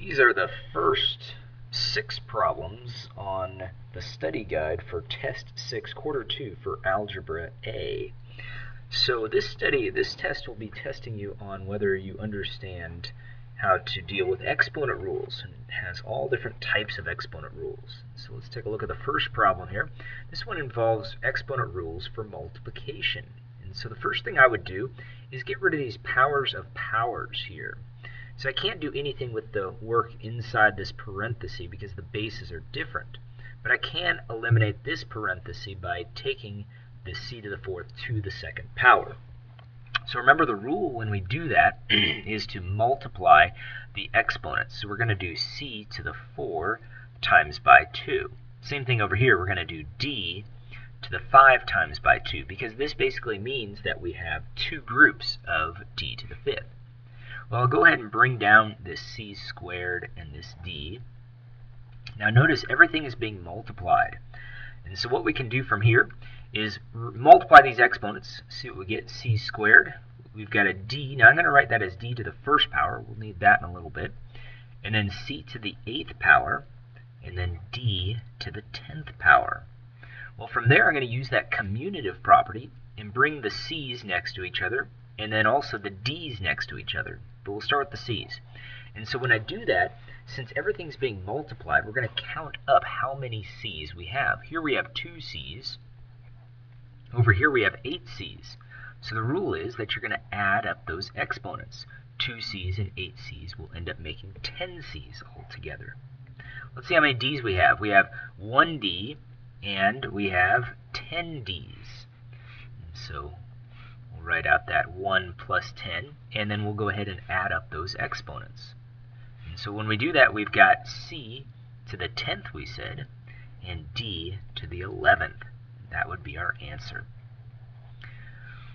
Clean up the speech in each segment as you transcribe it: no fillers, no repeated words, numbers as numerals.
These are the first 6 problems on the study guide for Test 6, Quarter 2 for Algebra A. So this test will be testing you on whether you understand how to deal with exponent rules, and it has all different types of exponent rules. So let's take a look at the first problem here. This one involves exponent rules for multiplication. And so the first thing I would do is get rid of these powers of powers here. So I can't do anything with the work inside this parenthesis because the bases are different. But I can eliminate this parenthesis by taking the c to the fourth to the second power. So remember, the rule when we do that is to multiply the exponents. So we're going to do c to the 4 times by 2. Same thing over here. We're going to do d to the 5 times by 2, because this basically means that we have 2 groups of d to the 5th. Well, I'll go ahead and bring down this c squared and this d. Now notice everything is being multiplied. And so what we can do from here is multiply these exponents. See what we get. C squared. We've got a d. Now I'm going to write that as d to the first power. We'll need that in a little bit. And then c to the 8th power. And then d to the 10th power. Well, from there I'm going to use that commutative property and bring the c's next to each other, and then also the d's next to each other. But we'll start with the c's. And so when I do that, since everything's being multiplied, we're going to count up how many c's we have. Here we have 2 c's. Over here we have 8 c's. So the rule is that you're going to add up those exponents. 2 c's and 8 c's will end up making 10 c's altogether. Let's see how many d's we have. We have 1 d and we have 10 d's. And so we'll write out that 1 plus 10, and then we'll go ahead and add up those exponents. And so when we do that, we've got c to the 10th, we said, and d to the 11th. That would be our answer.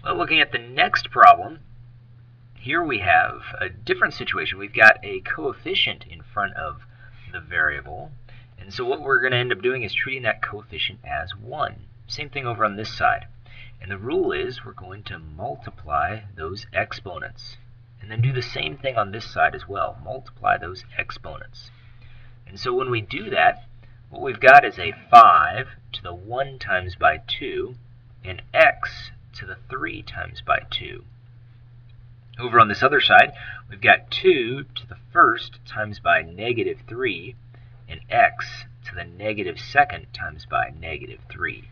Well, looking at the next problem, here we have a different situation. We've got a coefficient in front of the variable, and so what we're going to end up doing is treating that coefficient as 1. Same thing over on this side. And the rule is we're going to multiply those exponents. And then do the same thing on this side as well. Multiply those exponents. And so when we do that, what we've got is a 5 to the 1 times by 2, and x to the 3 times by 2. Over on this other side, we've got 2 to the 1st times by negative 3, and x to the negative 2nd times by negative 3.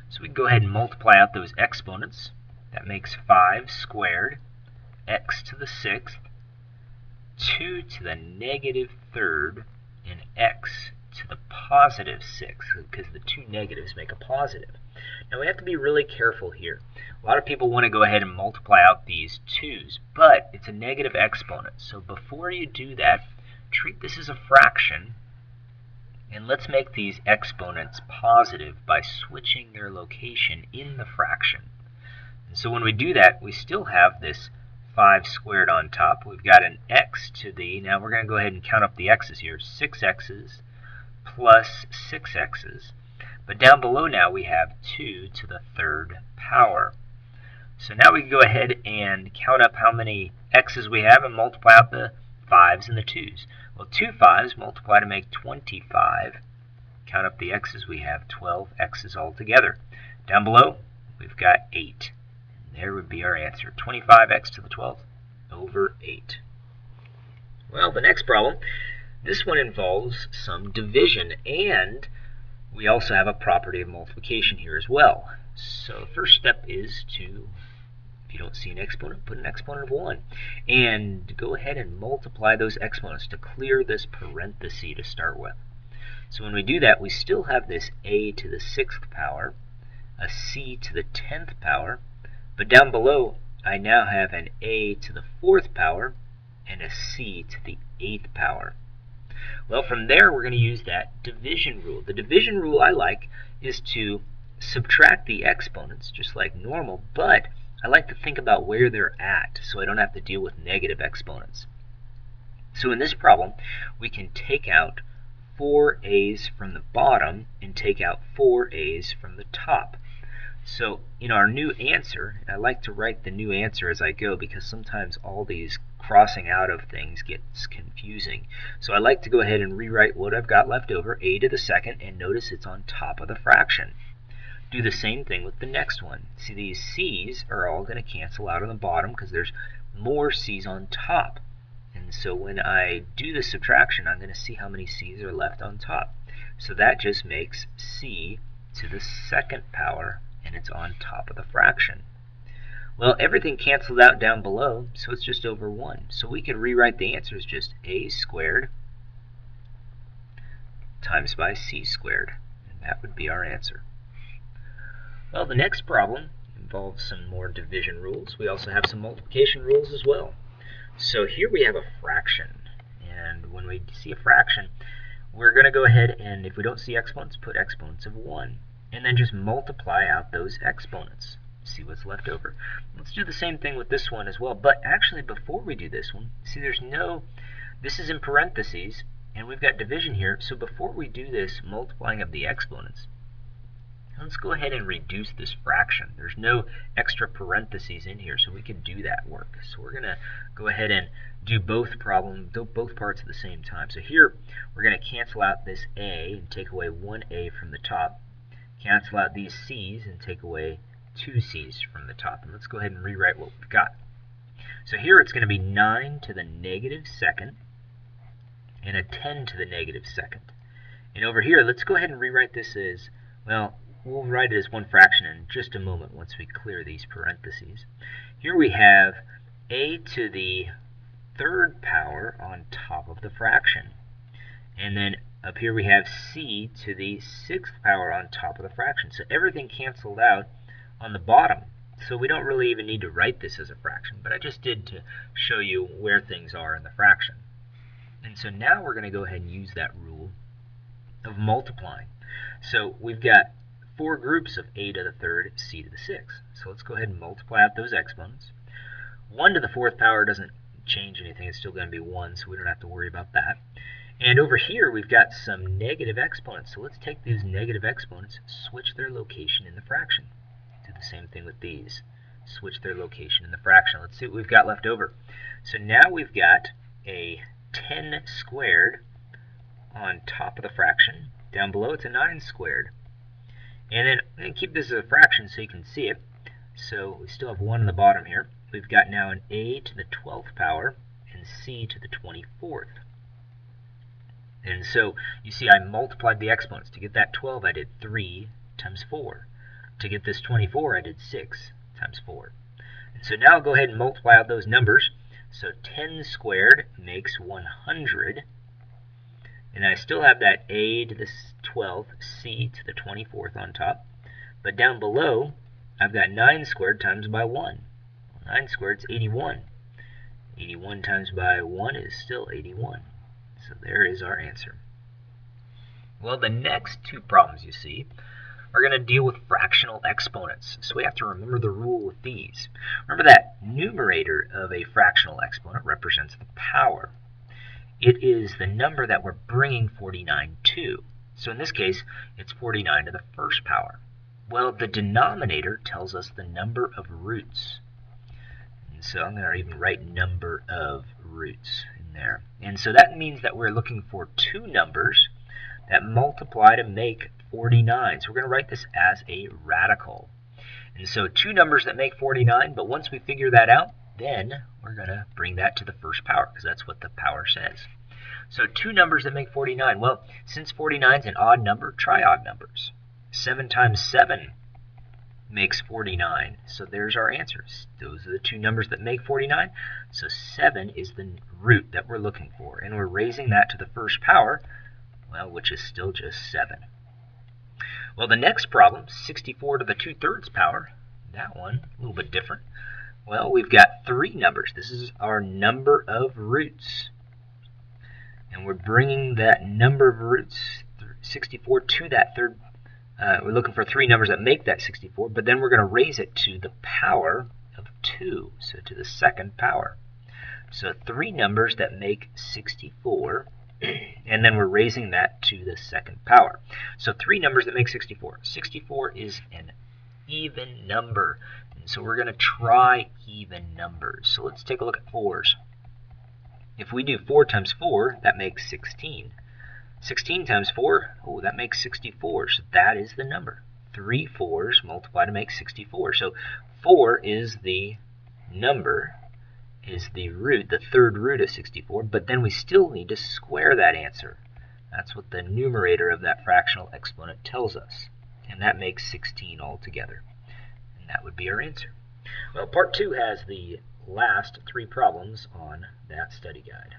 So we can go ahead and multiply out those exponents. That makes 5 squared, x to the 6th, 2 to the negative 3rd, and x to the positive 6th, because the 2 negatives make a positive. Now we have to be really careful here. A lot of people want to go ahead and multiply out these 2's, but it's a negative exponent. So before you do that, treat this as a fraction, and let's make these exponents positive by switching their location in the fraction. And so when we do that, we still have this 5 squared on top. We've got an x to the, now we're going to go ahead and count up the x's here, 6x's plus 6x's. But down below now we have 2 to the 3rd power. So now we can go ahead and count up how many x's we have and multiply out the 5's and the 2's. Well, 2 5's multiply to make 25. Count up the x's, we have 12 x's altogether. Down below, we've got 8. And there would be our answer, 25x to the 12th over 8. Well, the next problem, this one involves some division, and we also have a property of multiplication here as well. So the first step is to, if you don't see an exponent, put an exponent of 1. And go ahead and multiply those exponents to clear this parenthesis to start with. So when we do that, we still have this a to the 6th power, a c to the 10th power, but down below I now have an a to the 4th power and a c to the 8th power. Well, from there we're going to use that division rule. The division rule I like is to subtract the exponents just like normal, but I like to think about where they're at so I don't have to deal with negative exponents. So in this problem, we can take out 4 a's from the bottom and take out 4 a's from the top. So in our new answer, I like to write the new answer as I go because sometimes all these crossing out of things gets confusing. So I like to go ahead and rewrite what I've got left over, a to the second, and notice it's on top of the fraction. Do the same thing with the next one. See, these c's are all going to cancel out on the bottom because there's more c's on top. And so when I do the subtraction, I'm going to see how many c's are left on top. So that just makes c to the second power, and it's on top of the fraction. Well, everything canceled out down below, so it's just over 1. So we can rewrite the answer as just a squared times by c squared. And that would be our answer. Well, the next problem involves some more division rules. We also have some multiplication rules as well. So here we have a fraction. And when we see a fraction, we're going to go ahead and, if we don't see exponents, put exponents of 1. And then just multiply out those exponents. See what's left over. Let's do the same thing with this one as well. But actually, before we do this one, see this is in parentheses, and we've got division here. So before we do this multiplying of the exponents, let's go ahead and reduce this fraction. There's no extra parentheses in here, so we can do that work. So we're going to go ahead and do both parts at the same time. So here, we're going to cancel out this a and take away 1a from the top. Cancel out these c's and take away 2 c's from the top. And let's go ahead and rewrite what we've got. So here it's going to be 9 to the negative second and a 10 to the negative second. And over here, let's go ahead and rewrite this as, well, we'll write it as one fraction in just a moment once we clear these parentheses. Here we have a to the third power on top of the fraction. And then up here we have c to the sixth power on top of the fraction. So everything canceled out on the bottom. So we don't really even need to write this as a fraction, but I just did to show you where things are in the fraction. And so now we're going to go ahead and use that rule of multiplying. So we've got 4 groups of a to the third, c to the sixth. So let's go ahead and multiply out those exponents. 1 to the fourth power doesn't change anything. It's still going to be 1, so we don't have to worry about that. And over here, we've got some negative exponents. So let's take these negative exponents, switch their location in the fraction. Do the same thing with these. Switch their location in the fraction. Let's see what we've got left over. So now we've got a 10 squared on top of the fraction. Down below, it's a 9 squared. And then I'm going to keep this as a fraction so you can see it. So we still have 1 on the bottom here. We've got now an a to the 12th power and c to the 24th. And so you see I multiplied the exponents. To get that 12, I did 3 times 4. To get this 24, I did 6 times 4. And so now I'll go ahead and multiply out those numbers. So 10 squared makes 100. And I still have that a to the 12th, c to the 24th on top. But down below, I've got 9 squared times by 1. 9 squared is 81. 81 times by 1 is still 81. So there is our answer. Well, the next 2 problems you see are going to deal with fractional exponents. So we have to remember the rule with these. Remember that numerator of a fractional exponent represents the power. It is the number that we're bringing 49 to. So in this case, it's 49 to the first power. Well, the denominator tells us the number of roots. And so I'm going to even write number of roots in there. And so that means that we're looking for 2 numbers that multiply to make 49. So we're going to write this as a radical. And so 2 numbers that make 49, but once we figure that out, then we're going to bring that to the first power, because that's what the power says. So 2 numbers that make 49. Well, since 49 is an odd number, try odd numbers. 7 times 7 makes 49. So there's our answers. Those are the 2 numbers that make 49. So 7 is the root that we're looking for. And we're raising that to the first power, well, which is still just 7. Well, the next problem, 64 to the 2/3 power, that one, a little bit different. Well, we've got 3 numbers. This is our number of roots. And we're bringing that number of roots, 64, to that third. We're looking for 3 numbers that make that 64, but then we're going to raise it to the power of 2, so to the second power. So 3 numbers that make 64, and then we're raising that to the second power. So 3 numbers that make 64. 64 is an even number. So we're going to try even numbers. So let's take a look at 4s. If we do 4 times 4, that makes 16. 16 times 4, oh, that makes 64. So that is the number. 3 4s multiplied to make 64. So 4 is the number, is the root, the third root of 64, but then we still need to square that answer. That's what the numerator of that fractional exponent tells us. And that makes 16 altogether. And that would be our answer. Well, part 2 has the last 3 problems on that study guide.